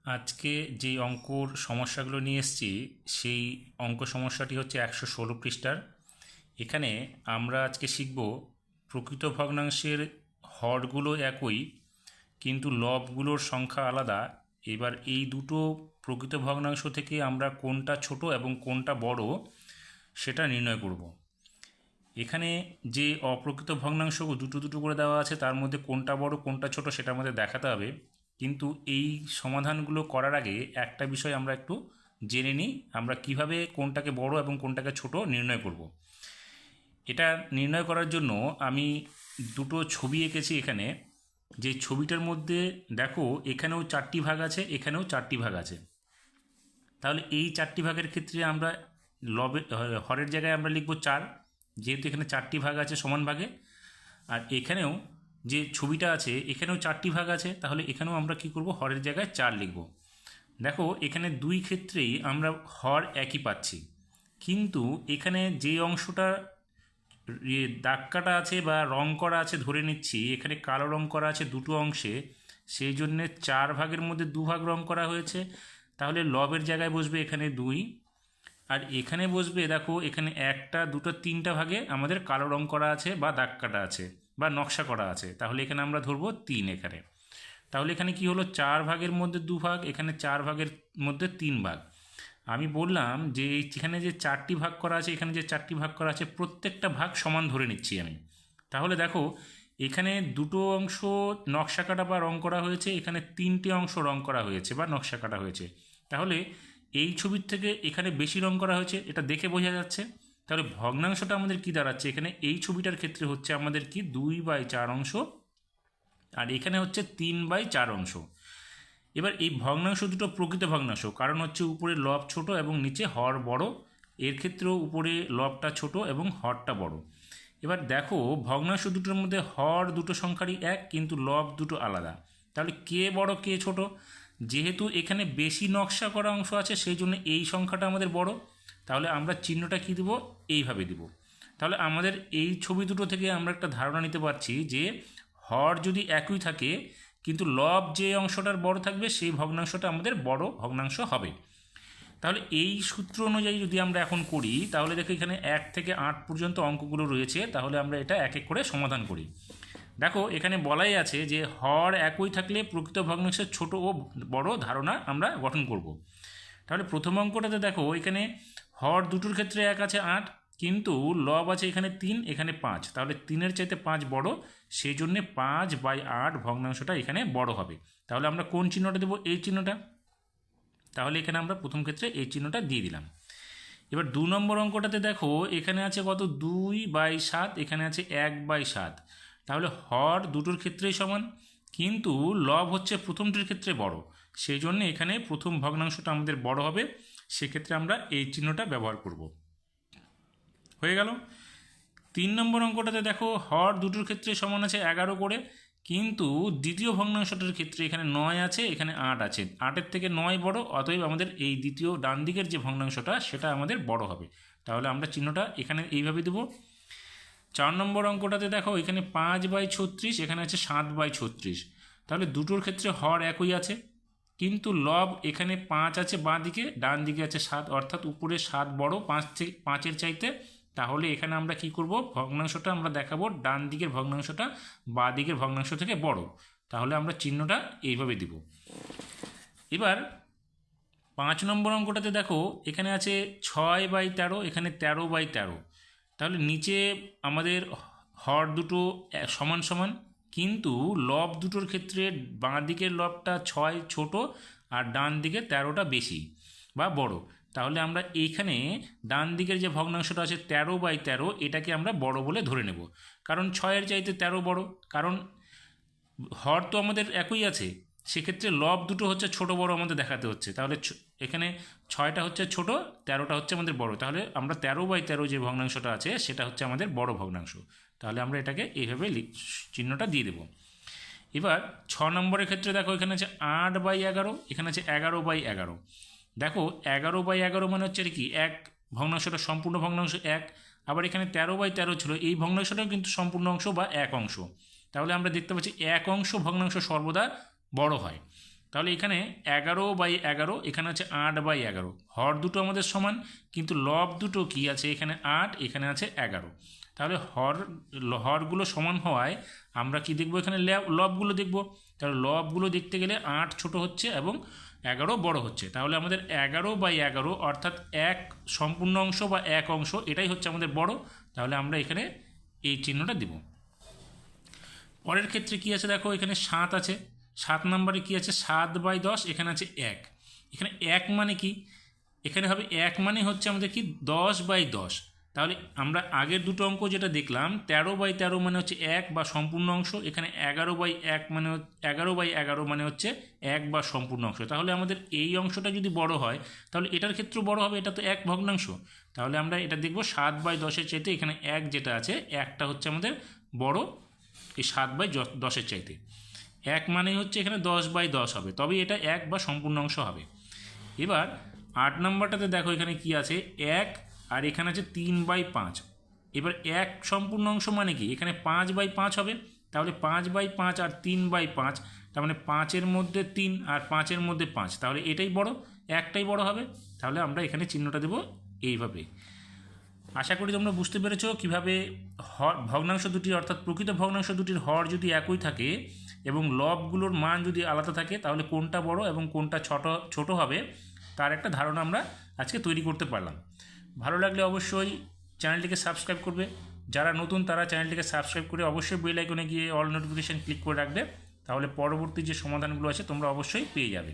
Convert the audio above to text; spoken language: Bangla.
আজকে যেই অঙ্কর সমস্যাগুলো নিয়ে এসেছি সেই অঙ্ক সমস্যাটি হচ্ছে 116 পৃষ্ঠার। এখানে আমরা আজকে শিখব প্রকৃত ভগ্নাংশের হরগুলো একই কিন্তু লবগুলোর সংখ্যা আলাদা। এবার এই দুটো প্রকৃত ভগ্নাংশ থেকে আমরা কোনটা ছোট এবং কোনটা বড় সেটা নির্ণয় করব। এখানে যে অপ্রকৃত ভগ্নাংশ দুটো দুটো করে দেওয়া আছে তার মধ্যে কোনটা বড় কোনটা ছোট সেটা আমাদের দেখাতে হবে। কিন্তু এই সমাধানগুলো করার আগে একটা বিষয় আমরা একটু জেনে নিই, আমরা কিভাবে কোনটাকে বড় এবং কোনটাকে ছোট নির্ণয় করব। এটা নির্ণয় করার জন্য আমি দুটো ছবি এঁকেছি এখানে। যে ছবিটার মধ্যে দেখো এখানেও 4টি ভাগ আছে, এখানেও 4টি ভাগ আছে। তাহলে এই 4টি ভাগের ক্ষেত্রে আমরা হরের জায়গায় আমরা লিখব 4, যেহেতু এখানে 4টি ভাগ আছে সমান ভাগে। আর এখানেও যে ছবিটা আছে এখানেও 4টি ভাগ আছে, তাহলে এখানেও আমরা কি করব, হরের জায়গায় 4 লিখব। দেখো এখানে দুই ক্ষেত্রেই আমরা হর একই পাচ্ছি, কিন্তু এখানে যে অংশটা দাগ কাটা আছে বা রং করা আছে, ধরে নিচ্ছি এখানে কালো রং করা আছে দুটো অংশে, সেই জন্যে 4 ভাগের মধ্যে 2 ভাগ রং করা হয়েছে। তাহলে লবের জায়গায় বসবে এখানে 2, আর এখানে বসবে দেখো এখানে 1টা 2টো 3টা ভাগে আমাদের কালো রং করা আছে বা দাগ কাটা আছে বা নকশা করা আছে, তাহলে এখানে আমরা ধরবো 3 এখানে। তাহলে এখানে কি হলো, 4 ভাগের মধ্যে 2 ভাগ, এখানে 4 ভাগের মধ্যে 3 ভাগ। আমি বললাম যে এখানে যে 4টি ভাগ করা আছে, এখানে যে 4টি ভাগ করা আছে, প্রত্যেকটা ভাগ সমান ধরে নিচ্ছি আমি। তাহলে দেখো এখানে দুটো অংশ নকশা কাটা বা রং করা হয়েছে, এখানে 3টে অংশ রং করা হয়েছে বা নকশা কাটা হয়েছে। তাহলে এই ছবির থেকে এখানে বেশি রং করা হয়েছে, এটা দেখে বোঝা যাচ্ছে। তাহলে ভগ্নাংশটা আমাদের কি দাঁড়াচ্ছে, এখানে এই ছবিটার ক্ষেত্রে হচ্ছে আমাদের কি 2/4 অংশ, আর এখানে হচ্ছে 3/4 অংশ। এবার এই ভগ্নাংশ দুটো প্রকৃত ভগ্নাংশ, কারণ হচ্ছে উপরে লব ছোট এবং নিচে হর বড়। এর ক্ষেত্রেও উপরে লবটা ছোট এবং হরটা বড়। এবার দেখো ভগ্নাংশ দুটোর মধ্যে হর দুটো সংখ্যারই এক, কিন্তু লব দুটো আলাদা। তাহলে কে বড় কে ছোট? যেহেতু এখানে বেশি নকশা করা অংশ আছে সেই জন্য এই সংখ্যাটা আমাদের বড়। তাহলে আমরা চিহ্নটা কী দেবো, এইভাবে দিব। তাহলে আমাদের এই ছবি দুটো থেকে আমরা একটা ধারণা নিতে পারছি যে হর যদি একই থাকে কিন্তু লব যে অংশটার বড় থাকবে সেই ভগ্নাংশটা আমাদের বড় ভগ্নাংশ হবে। তাহলে এই সূত্র অনুযায়ী যদি আমরা এখন করি, তাহলে দেখো এখানে 1 থেকে 8 পর্যন্ত অঙ্কগুলো রয়েছে, তাহলে আমরা এটা এক এক করে সমাধান করি। দেখো এখানে বলাই আছে যে হর একই থাকলে প্রকৃত ভগ্নাংশের ছোট ও বড় ধারণা আমরা গঠন করব। তাহলে প্রথম অঙ্কটাতে দেখো এখানে হর দুটোর ক্ষেত্রে 1 আছে 8, কিন্তু লব আছে এখানে 3, এখানে 5, তাহলে 3-এর চাইতে 5 বড়, সেই জন্যে 5/8 ভগ্নাংশটা এখানে বড় হবে। তাহলে আমরা কোন চিহ্নটা দেবো, এই চিহ্নটা। তাহলে এখানে আমরা প্রথম ক্ষেত্রে এই চিহ্নটা দিয়ে দিলাম। এবার 2 নম্বর অঙ্কটাতে দেখো এখানে আছে কত, 2/7, এখানে আছে 1/7। তাহলে হর দুটোর ক্ষেত্রেই সমান, কিন্তু লব হচ্ছে প্রথমটির ক্ষেত্রে বড়, সেই জন্য এখানে প্রথম ভগ্নাংশটা আমাদের বড় হবে। সেক্ষেত্রে আমরা এই চিহ্নটা ব্যবহার করব। হয়ে গেল। 3 নম্বর অঙ্কটাতে দেখো হর দুটোর ক্ষেত্রে সমান আছে 11 করে, কিন্তু দ্বিতীয় ভগ্নাংশটার ক্ষেত্রে এখানে 9 আছে, এখানে 8 আছে, 8-এর থেকে 9 বড়, অতএব আমাদের এই দ্বিতীয় ডান দিকের যে ভগ্নাংশটা সেটা আমাদের বড় হবে। তাহলে আমরা চিহ্নটা এখানে এইভাবে দেবো। 4 নম্বর অঙ্কটাতে দেখো এখানে 5/36, এখানে আছে 7/36। তাহলে দুটোর ক্ষেত্রে হর একই আছে, কিন্তু লব এখানে 5 আছে বাঁ দিকে, ডান দিকে আছে 7, অর্থাৎ উপরে 7 বড় 5-এর চাইতে। তাহলে এখানে আমরা কি করব, ভগ্নাংশটা আমরা দেখাবো ডান দিকের ভগ্নাংশটা বাঁ দিকের ভগ্নাংশ থেকে বড়। তাহলে আমরা চিহ্নটা এইভাবে দিব। এবার 5 নম্বর অঙ্কটাতে দেখো এখানে আছে 6/13, এখানে 13/13। তাহলে নিচে আমাদের হর দুটো সমান সমান, কিন্তু লব দুটোর ক্ষেত্রে বাঁ দিকের লবটা 6 ছোট আর ডান দিকে 13টা বেশি বা বড়। তাহলে আমরা এইখানে ডান দিকের যে ভগ্নাংশটা আছে 13/13, এটাকে আমরা বড় বলে ধরে নেব, কারণ 6-এর চাইতে 13 বড়। কারণ হর তো আমাদের একই আছে, সেক্ষেত্রে লব দুটো হচ্ছে ছোট বড় আমাদের দেখাতে হচ্ছে। তাহলে এখানে 6টা হচ্ছে ছোট, 13টা হচ্ছে আমাদের বড়। তাহলে আমরা 13/13 যে ভগ্নাংশটা আছে সেটা হচ্ছে আমাদের বড় ভগ্নাংশ। তাহলে আমরা এটাকে এইভাবে চিহ্নটা দিয়ে দেবো। এবার 6 নম্বরের ক্ষেত্রে দেখো এখানে আছে 8/11, এখানে আছে 11/11। দেখো 11/11 মানে হচ্ছে কি, এক ভগ্নাংশটা সম্পূর্ণ ভগ্নাংশ 1। আবার এখানে 13/13 ছিল, এই ভগ্নাংশটাও কিন্তু সম্পূর্ণ অংশ বা এক অংশ। তাহলে আমরা দেখতে পাচ্ছি এক অংশ ভগ্নাংশ সর্বদা বড় হয়। তাহলে এখানে 11/11, এখানে আছে 8/11। হর দুটো আমাদের সমান, কিন্তু লব দুটো কি আছে, এখানে 8, এখানে আছে 11। তাহলে হরগুলো সমান হওয়ায় আমরা কি দেখব, এখানে লবগুলো দেখব। তাহলে লবগুলো দেখতে গেলে 8 ছোট হচ্ছে এবং 11 বড় হচ্ছে। তাহলে আমাদের 11/11 অর্থাৎ এক সম্পূর্ণ অংশ বা এক অংশ, এটাই হচ্ছে আমাদের বড়। তাহলে আমরা এখানে এই চিহ্নটা দেব। পরের ক্ষেত্রে কি আছে দেখো, এখানে 7 আছে। 7 নম্বরে কি আছে, 7/10, এখানে আছে 1। এখানে 1 মানে কি, এখানে হবে 1 মানে হচ্ছে আমাদের কি 10/10। তাহলে আমরা আগের দুটো অঙ্ক যেটা দেখলাম 13/13 মানে হচ্ছে 1 বা সম্পূর্ণ অংশ, এখানে 11/1 মানে 11/11 মানে হচ্ছে 1 বা সম্পূর্ণ অংশ। তাহলে আমাদের এই অংশটা যদি বড় হয় তাহলে এটার ক্ষেত্রে বড় হবে, এটা তো 1 ভগ্নাংশ। তাহলে আমরা এটা দেখব 7/10-এর চাইতে এখানে 1 যেটা আছে, 1টা হচ্ছে আমাদের বড় এই 7/10-এর চাইতে। 1 মানে হচ্ছে এখানে 10/10 হবে, তবে এটা 1 বা সম্পূর্ণ অংশ হবে। এবার 8 নম্বরটাতে দেখো এখানে কি আছে, 1 আর এখানে আছে 3/5। এবার 1 সম্পূর্ণ অংশ মানে কি, এখানে 5/5 হবে। তাহলে 5/5 আর 3/5, তার মানে 5-এর মধ্যে 3 আর 5-এর মধ্যে 5, তাহলে এটাই বড়, একটাই বড় হবে। তাহলে আমরা এখানে চিহ্নটা দেব এইভাবে। আশা করি তোমরা বুঝতে পেরেছো কীভাবে ভগ্নাংশ দুটি অর্থাৎ প্রকৃত ভগ্নাংশ দুটির হর যদি একই থাকে এবং লবগুলোর মান যদি আলাদা থাকে তাহলে কোনটা বড় এবং কোনটা ছোট হবে তার একটা ধারণা আমরা আজকে তৈরি করতে পারলাম। ভালো লাগলে অবশ্যই চ্যানেলটিকে সাবস্ক্রাইব করবে। যারা নতুন তারা চ্যানেলটিকে সাবস্ক্রাইব করে অবশ্যই বেল আইকনে গিয়ে অল নোটিফিকেশান ক্লিক করে রাখবে, তাহলে পরবর্তী যে সমাধানগুলো আছে তোমরা অবশ্যই পেয়ে যাবে।